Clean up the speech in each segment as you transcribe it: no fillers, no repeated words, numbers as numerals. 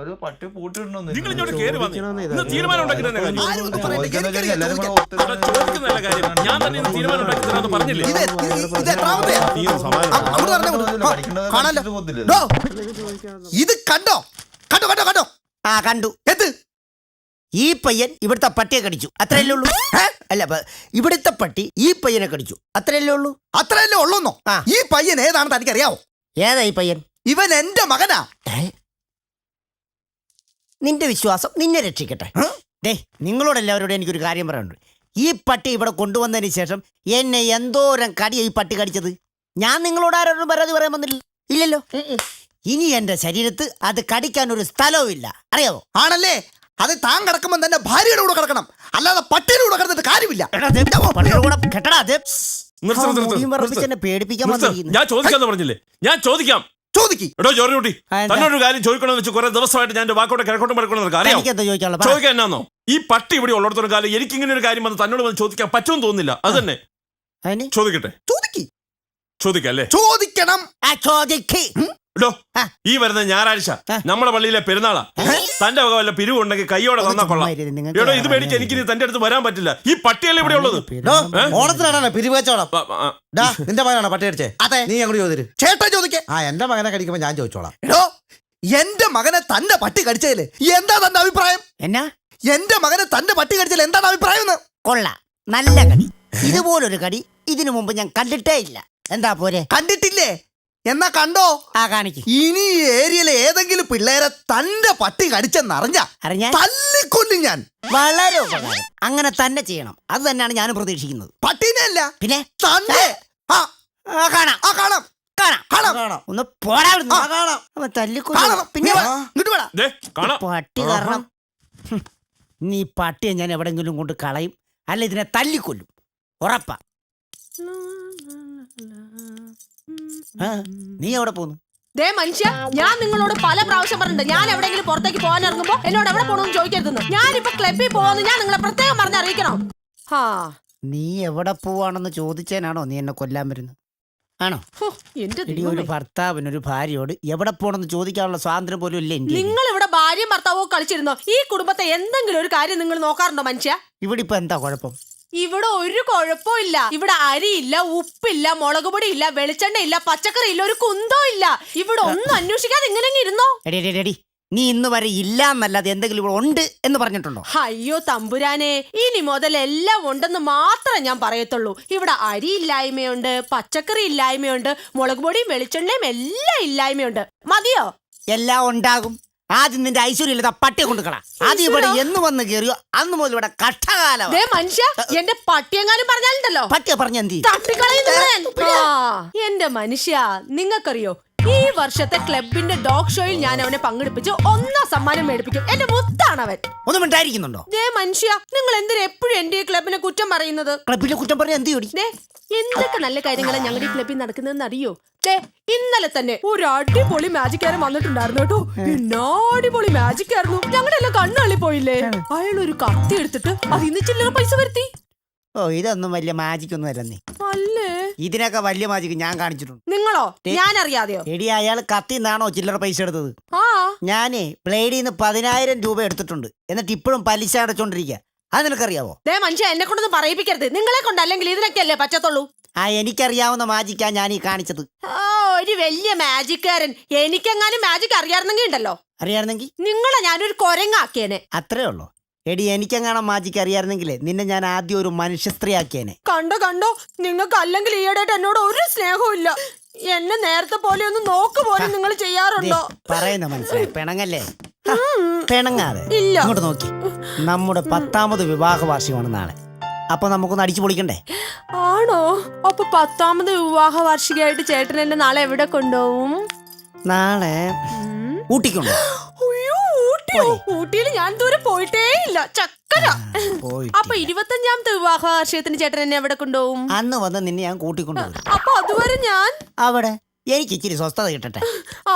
ഒരു പട്ടി പൂട്ടിടണോ നിങ്ങൾ ഇങ്ങോട്ട് കേറി വന്നേ തീരുമാനം ഉണ്ടാക്കുന്ന കാര്യം ഞാൻ തന്നെ തീരുമാനം ഉണ്ടാക്കി തരാമെന്ന് പറഞ്ഞില്ലേ ഇത് കണ്ടോ കണ്ടോ കണ്ടോ കണ്ടോ ആ കണ്ടു. എന്ത് ഈ പയ്യൻ ഇവിടുത്തെ പട്ടിയെ കടിച്ചു, അത്രയല്ലേ ഉള്ളൂ. അല്ല, ഇവിടുത്തെ പട്ടി ഈ പയ്യനെ കടിച്ചു, അത്രയല്ലേ ഉള്ളൂ. അത്രയല്ലേ ഉള്ളൂന്നോ? ഈ പയ്യൻ ഏതാണെന്ന് തനിക്കറിയാവോ? ഏതാ ഈ പയ്യൻ? ഇവൻ എന്റെ മകനാ. നിന്റെ വിശ്വാസം നിന്നെ രക്ഷിക്കട്ടെ. ദേ, നിങ്ങളോടെല്ലാവരോടും എനിക്കൊരു കാര്യം പറയാനുണ്ട്. ഈ പട്ടി ഇവിടെ കൊണ്ടുവന്നതിന് ശേഷം എന്നെ എന്തോരം കടിയാ ഈ പട്ടി കടിച്ചത്. ഞാൻ നിങ്ങളോട് ആരോടും പരാതി പറയാൻ വന്നില്ല, ഇല്ലല്ലോ. ഇനി എന്റെ ശരീരത്ത് അത് കടിക്കാൻ ഒരു സ്ഥലവും ഇല്ല, അറിയാവോ? ആണല്ലേ? അത് താൻ കിടക്കുമ്പോൾ തന്നെ ഭാര്യയുടെ കൂടെ കിടക്കണം, അല്ലാതെ പട്ടിയുടെ കൂടെ കിടന്നിട്ട് കാര്യമില്ല. പേടിപ്പിക്കാൻ ഞാൻ ചോദിക്കാന്ന് പറഞ്ഞില്ലേ, ഞാൻ ചോദിക്കാം. എടോ ജോർജുട്ടി, തന്നൊരു കാര്യം ചോദിക്കണമെന്ന് വെച്ച് കുറെ ദിവസമായിട്ട് ഞാൻ വാക്കോട്ടെ കിഴക്കോട്ടും പടക്കണമെന്ന് അറിയാം. ചോദിക്കാൻ എന്നാന്നോ? ഈ പട്ടി ഇവിടെ ഉള്ളിടത്തോളം കാലം എനിക്ക് ഇങ്ങനെ ഒരു കാര്യം വന്ന് തന്നോട് വന്ന് ചോദിക്കാൻ പറ്റുമെന്ന് തോന്നുന്നില്ല. അത് തന്നെ ചോദിക്കട്ടെ. ചോദിക്കല്ലേ? ചോദിക്കണം. എടോ, ഈ വരുന്ന ഞായറാഴ്ച നമ്മുടെ പള്ളിയിലെ പെരുന്നാളാ. തന്റെ വക വല്ല പിരിവുണ്ടെങ്കിൽ കൈയോടെ തന്നാ കൊള്ളാം. എടോ, ഇത് മേടിച്ച് എനിക്ക് തന്റെ അടുത്ത് വരാൻ പറ്റില്ല. ഈ പട്ടിയല്ലേ ഇവിടെ ഉള്ളത്. ഓണത്തിനാണോ പിരിവെച്ചോളാം? നിന്റെ മകനാണോ പട്ടി അടിച്ചേ? അതെ. നീ അങ്ങോട്ട് ചോദിച്ചു. ചേട്ടാ ചോദിക്കേ. എന്റെ മകനെ കടിക്കുമ്പോ ഞാൻ ചോദിച്ചോളാം. എടോ, എന്റെ മകനെ തന്റെ പട്ടി കടിച്ചതില് എന്താ തന്റെ അഭിപ്രായം? എന്നാ? എന്റെ മകനെ തന്റെ പട്ടി കടിച്ചതിൽ എന്താണ് അഭിപ്രായം? കൊള്ളാം, നല്ല കടി. ഇതുപോലൊരു കടി ഇതിനു മുമ്പ് ഞാൻ കണ്ടിട്ടേ ഇല്ല. എന്താ പോരെ? കണ്ടിട്ടില്ലേ? എന്നാ കണ്ടോ? കാണിക്ക്. ഇനി ഈ ഏരിയയിലെ ഏതെങ്കിലും പിള്ളേരെ തന്റെ പട്ടി കടിച്ചെന്നറിഞ്ഞ തല്ലിക്കൊല്ലും ഞാൻ. വളരെ ഉപകാരം. അങ്ങനെ തന്നെ ചെയ്യണം. അത് തന്നെയാണ് ഞാനും പ്രതീക്ഷിക്കുന്നത്. പട്ടീനെ അല്ല, പിന്നെ തന്നെ. കാണാം കാണാം കാണാം കാണാം. ഒന്ന് പോരാ തല്ലിക്കൊല്ലും. പിന്നെ പട്ടി കാരണം നീ പട്ടിയെ ഞാൻ എവിടെങ്കിലും കൊണ്ട് കളയും, അല്ല ഇതിനെ തല്ലിക്കൊല്ലും, ഉറപ്പാ. നീ എവിടെ പോന്നു? ദേ മനുഷ്യ, ഞാൻ നിങ്ങളോട് പല പ്രാവശ്യം പറഞ്ഞിട്ടുണ്ട്, ഞാൻ എവിടെയെങ്കിലും പുറത്തേക്ക് പോകാൻ ഇറങ്ങുമ്പോ എന്നോട് എവിടെ പോകണമെന്ന് ചോദിക്കരുതെന്ന്. ഞാനിപ്പോ ക്ലബിൽ പോകുന്നു, ഞാൻ നിങ്ങളെ പ്രത്യേകം പറഞ്ഞറിയിക്കണം. നീ എവിടെ പോവാണെന്ന് ചോദിച്ചേനാണോ നീ എന്നെ കൊല്ലാൻ വരുന്നത്? ആണോ? ഒരു ഭർത്താവിനൊരു ഭാര്യയോട് എവിടെ പോണെന്ന് ചോദിക്കാനുള്ള സ്വാതന്ത്ര്യം പോലും ഇല്ലേ? നിങ്ങൾ ഇവിടെ ഭാര്യയും ഭർത്താവോ കളിച്ചിരുന്നോ? ഈ കുടുംബത്തെ എന്തെങ്കിലും ഒരു കാര്യം നിങ്ങൾ നോക്കാറുണ്ടോ മനുഷ്യ? ഇവിടെ ഇപ്പൊ എന്താ കുഴപ്പം? ഇവിടെ ഒരു കുഴപ്പമില്ല. ഇവിടെ അരിയില്ല, ഉപ്പില്ല, മുളക് പൊടി ഇല്ല, വെളിച്ചെണ്ണ ഇല്ല, പച്ചക്കറി ഇല്ല, ഒരു കുന്തോ ഇല്ല. ഇവിടെ ഒന്നും അന്വേഷിക്കാതെ ഇങ്ങനെ ഇരുന്നോ? നീ ഇന്ന് വരെ ഇല്ല എന്നല്ലാതെ എന്തെങ്കിലും ഇവിടെ ഉണ്ട് എന്ന് പറഞ്ഞിട്ടുണ്ടോ? അയ്യോ തമ്പുരാനെ, ഇനി മുതൽ എല്ലാം ഉണ്ടെന്ന് മാത്രമേ ഞാൻ പറയത്തുള്ളൂ. ഇവിടെ അരി ഇല്ലായ്മയുണ്ട്, പച്ചക്കറി ഇല്ലായ്മയുണ്ട്, മുളക് പൊടിയും വെളിച്ചെണ്ണയും എല്ലാം ഇല്ലായ്മയുണ്ട്. മതിയോ? എല്ലാം ഉണ്ടാകും. ആദ്യം നിന്റെ ഐശ്വര്യമില്ലാത്ത പട്ടിയെ കൊണ്ടുകളാ. ആദ്യം ഇവിടെ എന്ന് വന്ന് കയറിയോ അന്ന് മുതൽ ഇവിടെ കഷ്ടകാലം. മനുഷ്യ, എന്റെ പട്ടിയെങ്ങാനും പറഞ്ഞാലുണ്ടല്ലോ, പട്ടിയെ പറഞ്ഞ എന്ത് എന്റെ മനുഷ്യ, നിങ്ങൾക്കറിയോ ഈ വർഷത്തെ ക്ലബിന്റെ ഡോഗ് ഷോയിൽ ഞാൻ അവനെ പങ്കെടുപ്പിച്ച് 1 സമ്മാനം മേടിപ്പിക്കും. എന്റെ മുത്താണ് അവൻ. ഒന്നും ഉണ്ടായിരിക്കുന്നുണ്ടോ? മനുഷ്യ, നിങ്ങൾ എന്തിനാ എപ്പോഴും എന്റെ ഈ ക്ലബിനെ കുറ്റം പറയുന്നത്? ക്ലബിലെ കുറ്റം പറഞ്ഞ എന്ത്? എന്തൊക്കെ നല്ല കാര്യങ്ങളാണ് ഞങ്ങളുടെ ഈ ക്ലബിൽ നടക്കുന്നതെന്ന് അറിയോ? ഇന്നലെ തന്നെ ഒരു അടിപൊളി മാജിക്കാരൻ വന്നിട്ടുണ്ടായിരുന്നു കേട്ടോ. എന്നാ അടിപൊളി മാജിക്കായിരുന്നു. ഞങ്ങളുടെ എല്ലാം കണ്ണള്ളി പോയില്ലേ? അയാൾ ഒരു കത്തി എടുത്തിട്ട് അതിന്ന് ചില്ലറ പൈസ വരുത്തി. ഇതൊന്നും വലിയ മാജിക് ഒന്നും അല്ലേ? അല്ലേ? ഇതിനൊക്കെ വലിയ മാജിക് ഞാൻ കാണിച്ചിട്ടുണ്ട്. നിങ്ങളോ? ഞാൻ അറിയാതെയോ? എടി, അയാൾ കത്തിന്നാണോ ചില്ലറ പൈസ എടുത്തത്? ഞാനേ ബ്ലേഡിന്ന് 10,000 രൂപ എടുത്തിട്ടുണ്ട്. എന്നിട്ട് ഇപ്പോഴും പലിശ അടച്ചോണ്ടിരിക്കുക. അത് നിനക്കറിയാവോ? മനുഷ്യ, എന്നെ കൊണ്ടൊന്നും പറയിപ്പിക്കരുത്. നിങ്ങളെ കൊണ്ട് അല്ലെങ്കിൽ ഇതിനൊക്കെ അല്ലേ പറ്റത്തുള്ളൂ. എനിക്കറിയാവുന്ന മാജിക്കാ ഞാൻ ഈ കാണിച്ചത്. ഒരു വലിയ മാജിക്കാരൻ. എനിക്കെങ്ങാനും മാജിക് അറിയാറുന്നെങ്കിൽ ഉണ്ടല്ലോ, അറിയാറുന്നെങ്കിൽ നിങ്ങളെ ഞാനൊരു കൊരങ്ങാക്കിയേനെ. അത്രേ ഉള്ളൂ. എടി, എനിക്കെങ്ങാനും മാജിക്ക് അറിയാറുന്നെങ്കിലേ നിന്നെ ഞാൻ ആദ്യം ഒരു മനുഷ്യ സ്ത്രീ ആക്കിയേനെ. കണ്ടോ, നിങ്ങൾക്ക് അല്ലെങ്കിൽ ഈയിടെയായിട്ട് എന്നോട് ഒരു സ്നേഹവും ഇല്ല. എന്നെ നേരത്തെ പോലെ ഒന്ന് നോക്ക് പോലും നിങ്ങൾ ചെയ്യാറുണ്ടോ? പറയുന്ന മനസ്സിലായി. പിണങ്ങല്ലേ? പിണങ്ങാതെ ഇങ്ങോട്ട് നോക്കി. നമ്മുടെ 10ാമത് വിവാഹ വാർഷികമാണ് നാളെ. അപ്പൊ നമുക്കൊന്ന് അടിച്ചു പൊളിക്കണ്ടേ? ആണോ? അപ്പൊ 10ാമത് വിവാഹ വാർഷികമായിട്ട് ചേട്ടൻ എന്നെ നാളെ എവിടെ കൊണ്ടുപോകും? നാളെ ഊട്ടിക്കൊണ്ടോ? ഊട്ടിയിൽ ഞാൻ ദൂരെ പോയിട്ടേ ഇല്ല, ചക്കര. അപ്പൊ 25ാമത്തെ വിവാഹ വാർഷികത്തിന് ചേട്ടൻ എന്നെ എവിടെ കൊണ്ടുപോകും? അന്ന് വന്ന് നിന്നെ ഞാൻ കൂട്ടിക്കൊണ്ടുപോകും. അപ്പൊ അതുവരെ ഞാൻ അവിടെ എനിക്ക് ഇച്ചിരി സ്വസ്ഥത കിട്ടട്ടെ.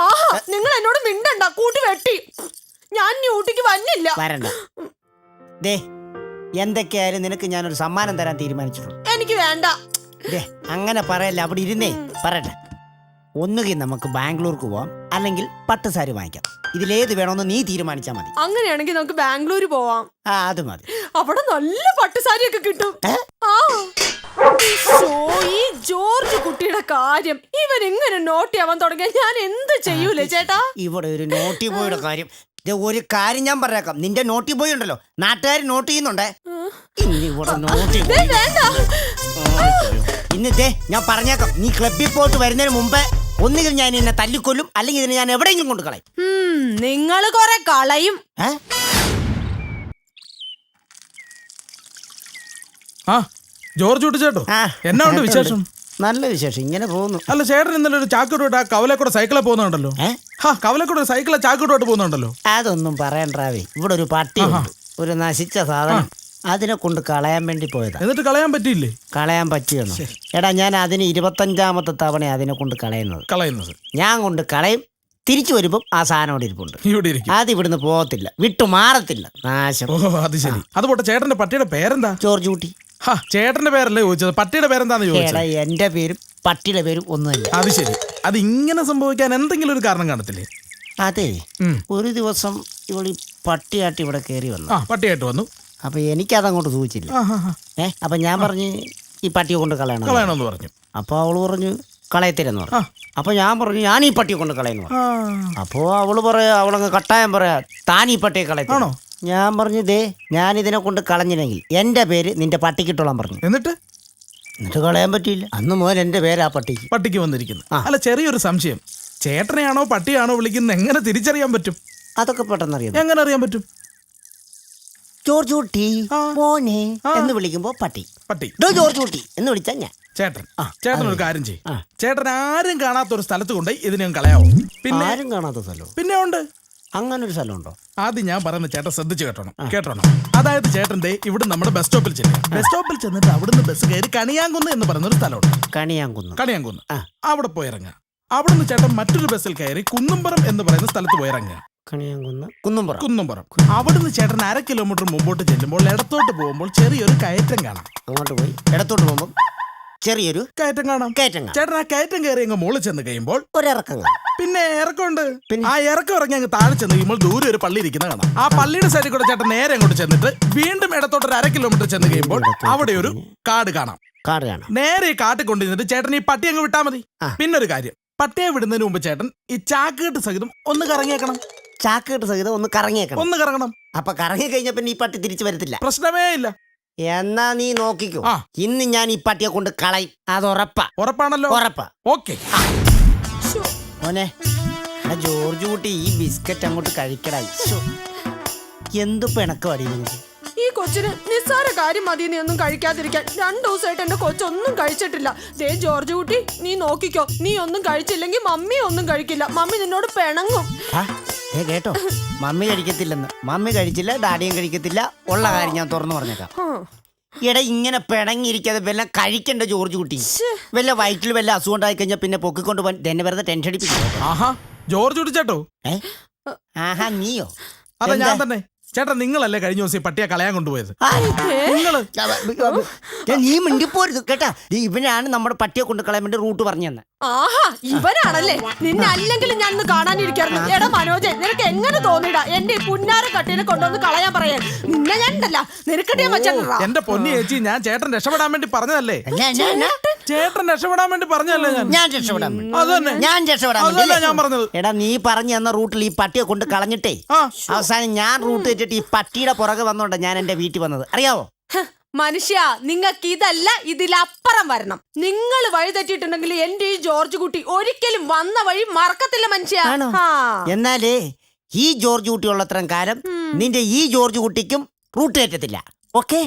നിങ്ങൾ എന്നോട് മിണ്ടണ്ട, കൂട്ടി വെട്ടി. ഞാൻ ഊട്ടിക്ക് വന്നില്ല. വരണ്ട. എന്തൊക്കെയായാലും നിനക്ക് ഞാനൊരു സമ്മാനം തരാൻ തീരുമാനിച്ചിട്ടുണ്ട്. എനിക്ക് വേണ്ട. അങ്ങനെ പറയല്ല, അവിടെ ഇരുന്നേ പറയട്ടെ. ഒന്നുകിൽ നമുക്ക് ബാംഗ്ലൂർക്ക് പോവാം അല്ലെങ്കിൽ പട്ടുസാരി വാങ്ങിക്കാം. ഇതിലേത് വേണമെന്ന് നീ തീരുമാനിച്ചാൽ മതി. അങ്ങനെയാണെങ്കിൽ നമുക്ക് ബാംഗ്ലൂർ പോവാം. ആ അത് മതി. അവിടെ നല്ല പട്ടുസാരിയൊക്കെ കിട്ടും. ആ ഈ ജോർജ് കുട്ടിയുടെ കാര്യം ഇവൻ എങ്ങനെ നോട്ടി ആവാൻ തുടങ്ങിയ ഞാൻ എന്ത് ചെയ്യൂലേ ചേട്ടാ? ഇവിടെ ഒരു നോട്ടി ബോയുടെ കാര്യം. ഒരു കാര്യം ഞാൻ പറഞ്ഞേക്കാം, നിന്റെ നോട്ടി ബോയ് ഉണ്ടല്ലോ, നാട്ടുകാർ നോട്ട് ചെയ്യുന്നുണ്ടേ. ഇന്ന് ഇവിടെ നോട്ടി ഇന്നത്തെ ഞാൻ പറഞ്ഞേക്കാം, നീ ക്ലബിൽ പോയിട്ട് വരുന്നതിന് മുമ്പേ ഒന്നുകിൽ ഞാൻ എന്നെ തല്ലിക്കൊല്ലും, അല്ലെങ്കിൽ ഇതിനെ ഞാൻ എവിടെയെങ്കിലും കൊണ്ട് കളയും. നിങ്ങൾ കൊറേ കളയും. ആ ജോർജ് കുട്ടി ചേട്ടോ, എന്നാ ഉണ്ട് വിശേഷം? നല്ല വിശേഷം, ഇങ്ങനെ പോകുന്നു. അല്ല ചേട്ടൻ ഇന്നലെ ഒരു ചാക്കോട്ട് ആ കവലക്കൂടെ സൈക്കിളെ പോകുന്നുണ്ടല്ലോ. കവലക്കൂടെ സൈക്കിളെ ചാക്കോട്ട് പോകുന്നുണ്ടല്ലോ. അതൊന്നും പറയണ്ടാവേ, ഇവിടെ ഒരു പട്ടി ഒരു നശിച്ച സാധനം, അതിനെ കൊണ്ട് കളയാൻ വേണ്ടി പോയതാ. എന്നിട്ട് കളയാൻ പറ്റിയില്ലേ? കളയാൻ പറ്റിയെന്നു? എടാ ഞാൻ അതിന് 25ാമത്തെ തവണ അതിനെ കൊണ്ട് കളയുന്നത്. ഞാൻ കൊണ്ട് കളയും, തിരിച്ചു വരുമ്പം ആ സാധനം ഇവിടെ ഇരിപ്പുണ്ട്. ഇവിടെ ഇരിക്കും. അത് ഇവിടുന്ന് പോകത്തില്ല, വിട്ടു മാറത്തില്ല, നാശം. ഓ അത് ശരി. അത് പോട്ടെ, ചേട്ടന്റെ പട്ടിയുടെ പേരെന്താ? ജോർജ് കുട്ടി. ചേട്ടന്റെ പേരല്ലേ ചോദിച്ചത്, പട്ടിയുടെ പേരെന്താന്ന് ചോദിച്ചത്? എടാ എന്റെ പേരും പട്ടിയുടെ പേരും ഒന്നുമില്ല. അത് ശരി. അത് ഇങ്ങനെ സംഭവിക്കാൻ എന്തെങ്കിലും ഒരു കാരണം കാണത്തില്ലേ? അതെ, ഒരു ദിവസം ഇവളി പട്ടിയാട്ടി ഇവിടെ കയറി വന്നു. പട്ടിയായിട്ട് വന്നു. അപ്പൊ എനിക്കതങ്ങോട്ട് സൂചിച്ചില്ല. അപ്പൊ ഞാൻ പറഞ്ഞു ഈ പട്ടിയെ കൊണ്ട് കളയണമെന്ന് പറഞ്ഞു. അപ്പൊ അവള് പറഞ്ഞു കളയത്തില്ലെന്ന് പറഞ്ഞു. അപ്പൊ ഞാൻ പറഞ്ഞു ഞാൻ ഈ പട്ടിയെ കൊണ്ട് കളയുന്നു പറഞ്ഞു. അപ്പോ അവളങ്ങ് കട്ടായം പറയാ താൻ ഈ പട്ടിയെ കളയത്താണോ? ഞാൻ പറഞ്ഞു ദേ ഞാൻ ഇതിനെ കൊണ്ട് കളഞ്ഞില്ലെങ്കിൽ എന്റെ പേര് നിന്റെ പട്ടിക്കിട്ടോളാൻ പറഞ്ഞു. എന്നിട്ട് കളയാൻ പറ്റിയില്ല. അന്ന് മുതൽ എന്റെ പേര് ആ പട്ടിക്ക് വന്നിരിക്കുന്നു. അല്ല ചെറിയൊരു സംശയം, ചേട്ടനെയാണോ പട്ടിയാണോ വിളിക്കുന്നത് എങ്ങനെ തിരിച്ചറിയാൻ പറ്റും? അതൊക്കെ പെട്ടെന്ന് അറിയാം. എങ്ങനെ അറിയാൻ പറ്റും? ജോർജ് കുട്ടി മോനെ എന്ന് വിളിക്കുമ്പോ പട്ടി ജോർജ് കുട്ടി എന്ന് വിളിച്ചാ ഞാൻ ചേട്ടൻ ഒരു കാര്യം ചെയ്യും. ചേട്ടൻ ആരും കാണാത്ത ഒരു സ്ഥലത്ത് കൊണ്ടേ ഇതിനെ കളയാവോ? പിന്നെ ആരും കാണാത്ത സ്ഥലം പിന്നെ ഉണ്ട്. അങ്ങനെ ഒരു സ്ഥലമുണ്ടോ? ആദ്യം ഞാൻ പറയുന്ന ചേട്ടൻ ശ്രദ്ധിച്ച് കേട്ടോണം. അതായത് ചേട്ടൻ ഇവിടെ നമ്മുടെ ബസ് സ്റ്റോപ്പിൽ ചെന്നിട്ട് അവിടുന്ന് ബസ് കയറി കണിയാങ്കുന്ന് എന്ന് പറയുന്ന ഒരു സ്ഥലമുണ്ട്. കണിയാങ്കുന്ന് അവിടെ പോയി ഇറങ്ങുക. അവിടുന്ന് ചേട്ടൻ മറ്റൊരു ബസ്സിൽ കയറി കുന്നുംപുറം എന്ന് പറയുന്ന സ്ഥലത്ത് പോയി ഇറങ്ങുക. കുന്നുംപുറം. അവിടുന്ന് ചേട്ടൻ 1/2 കിലോമീറ്റർ മുമ്പോട്ട് ചെല്ലുമ്പോൾ ഇടത്തോട്ട് പോകുമ്പോൾ ചെറിയൊരു കയറ്റം കാണാം. അങ്ങോട്ട് പോയി ഇടത്തോട്ട് പോകുമ്പോൾ ചെറിയൊരു കയറ്റം കാണാം. ചേട്ടൻ ആ കയറ്റം കയറി അങ്ങ് മുകളിൽ ചെന്ന് കഴിയുമ്പോൾ ഒരിറക്കം. പിന്നെ ഇറക്കമുണ്ട്. ആ ഇറക്കം ഇറങ്ങി അങ്ങ് താഴെ ചെന്ന് കഴിയുമ്പോൾ ദൂരെ ഒരു പള്ളി ഇരിക്കുന്ന കാണാം. ആ പള്ളിയുടെ സൈഡിൽ കൂടെ ചേട്ടൻ നേരെ അങ്ങോട്ട് ചെന്നിട്ട് വീണ്ടും ഇടത്തോട്ട് 1/2 കിലോമീറ്റർ ചെന്ന് കഴിയുമ്പോൾ അവിടെ ഒരു കാട് കാണാം. നേരെ ഈ കാട്ടിൽ കൊണ്ടുവന്നിട്ട് ചേട്ടൻ ഈ പട്ടി അങ്ങ് വിട്ടാൽ മതി. പിന്നൊരു കാര്യം, പട്ടിയെ വിടുന്നതിന് മുമ്പ് ചേട്ടൻ ഈ ചാക്കുകെട്ട് സഹിതം ഒന്ന് കറങ്ങിയേക്കണം. ഒന്ന് കറങ്ങണം. അപ്പൊ കറങ്ങി കഴിഞ്ഞ പിന്നെ ഈ പട്ടി തിരിച്ചു വരത്തില്ല. പ്രശ്നമേ ഇല്ല. എന്നാ നീ നോക്കിക്കോ, ഇന്ന് ഞാൻ ഈ പട്ടിയെ കൊണ്ട് കളയും. അത് ഉറപ്പാണല്ലോ? ഉറപ്പാ. ഓക്കെ മോനെ ജോർജ് കുട്ടി ഈ ബിസ്ക്കറ്റ് അങ്ങോട്ട് കഴിക്കടായി. എന്തു പിണക്കം അടിയുന്നത്? ഈ കൊച്ചിന് നിസ്സാര കാര്യം മതി നീ ഒന്നും കഴിക്കാതിരിക്കാൻ. 2 ദിവസമായിട്ട് എന്റെ കൊച്ചൊന്നും കഴിച്ചിട്ടില്ല. ദേ ജോർജ് കുട്ടി നീ നോക്കിക്കോ, നീ ഒന്നും കഴിച്ചില്ലെങ്കിൽ മമ്മി ഒന്നും കഴിക്കില്ല. മമ്മി നിന്നോട് പിണങ്ങും. കേട്ടോ, മമ്മി കഴിക്കത്തില്ലെന്ന്. മമ്മി കഴിച്ചില്ല, ഡാഡിയും കഴിക്കത്തില്ല. ഉള്ള കാര്യം ഞാൻ തുറന്നു പറഞ്ഞേക്കാം. എടാ ഇങ്ങനെ പിണങ്ങിയിരിക്കാതെ വല്ല കഴിക്കണ്ട ജോർജ് കുട്ടി. വല്ല വയറ്റിൽ വല്ല അസുഖം ഉണ്ടായി കഴിഞ്ഞാൽ പിന്നെ പൊക്കിക്കൊണ്ട് പോകാൻ എന്നെ വെറുതെ ടെൻഷൻ അടിപ്പിക്കും. ജോർജ് കുട്ടി ചേട്ടോ? നീയോ? അതെ ഞാൻ തന്നെ. ചേട്ടാ നിങ്ങളല്ലേ കഴിഞ്ഞ ദിവസം പട്ടിയെ കളയാൻ കൊണ്ടുപോയത്? നീ മിണ്ടിപ്പോരുത് കേട്ടാ. ഇവനാണ് നമ്മുടെ പട്ടിയെ കൊണ്ട് കളയാൻ വേണ്ടി റൂട്ട് പറഞ്ഞു തന്നെ. ആഹാ ഇവനാണല്ലേ. നിന്നെ അല്ലെങ്കിലും ഞാൻ കാണാനിരിക്കാറുണ്ട്. എടാ മനോജ്, നിനക്ക് എങ്ങനെ തോന്നിടാ എന്റെ ഈ പുന്നാര കട്ടിനെ കൊണ്ടുവന്ന് കളയാൻ പറയാൻ? നിന്നെ ഞാൻ ഉണ്ടല്ല നിനക്കിട്ട് ഞാൻ വെച്ചാ. എന്റെ പൊന്നി ചേച്ചി, ഞാൻ ചേട്ടൻ രക്ഷപ്പെടാൻ വേണ്ടി പറഞ്ഞതല്ലേ? ചേട്ടൻ രക്ഷപ്പെടാൻ വേണ്ടി പറഞ്ഞല്ലേ? ഞാൻ രക്ഷപ്പെടാൻ ഞാൻ പറഞ്ഞത്. എടാ നീ പറഞ്ഞു തന്ന റൂട്ടിൽ ഈ പട്ടിയെ കൊണ്ട് കളഞ്ഞിട്ടേ അവസാനം ഞാൻ റൂട്ട് വെച്ചിട്ട് ഈ പട്ടിയുടെ പുറകെ വന്നോണ്ടാ ഞാൻ എന്റെ വീട്ടിൽ വന്നത്, അറിയാവോ? മനുഷ്യ, നിങ്ങൾക്ക് ഇതല്ല ഇതിലപ്പുറം വരണം. നിങ്ങൾ വഴി തെറ്റിയിട്ടുണ്ടെങ്കിൽ എന്റെ ഈ ജോർജ് കുട്ടി ഒരിക്കലും വന്ന വഴി മറക്കത്തില്ല മനുഷ്യ. എന്നാലേ ഈ ജോർജ് കുട്ടി ഉള്ളത്രയും കാലം നിന്റെ ഈ ജോർജ് കുട്ടിക്കും റൂട്ട് തെറ്റത്തില്ല. ഓക്കെ.